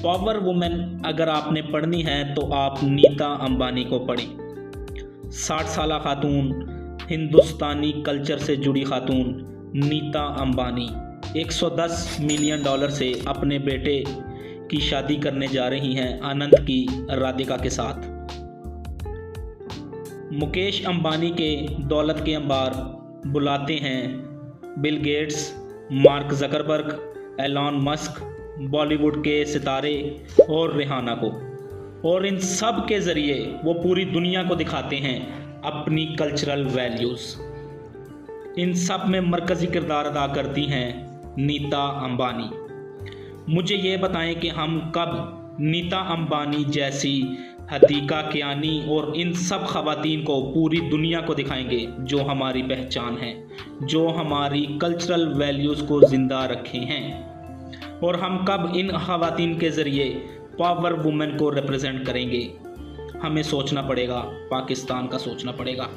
Power women अगर आपने पढ़नी है तो आप नीता अंबानी को पढ़ें। 60 साल खातून, हिंदुस्तानी कल्चर से जुड़ी खातून नीता अंबानी 110 मिलियन डॉलर से अपने बेटे की शादी करने जा रही हैं अनंत की राधिका के साथ। मुकेश अंबानी के दौलत के अंबार बुलाते हैं Bill Gates, mark Zuckerberg, Elon Musk, Bollywood के सितारे और रिहाना को, और इन सब के ज़रिए वो पूरी दुनिया को दिखाते हैं अपनी कल्चरल वैल्यूज़। इन सब में मरकज़ी किरदार अदा करती हैं नीता अंबानी। मुझे ये बताएं कि हम कब नीता अंबानी जैसी हदीका कियानी और इन सब ख़वातीन को पूरी दुनिया को दिखाएंगे जो हमारी पहचान है, जो हमारी कल्चरल वैल्यूज़ को ज़िंदा रखे हैं, और हम कब इन ख़वातीन के ज़रिए पावर वुमेन को रिप्रेजेंट करेंगे। हमें सोचना पड़ेगा, पाकिस्तान का सोचना पड़ेगा।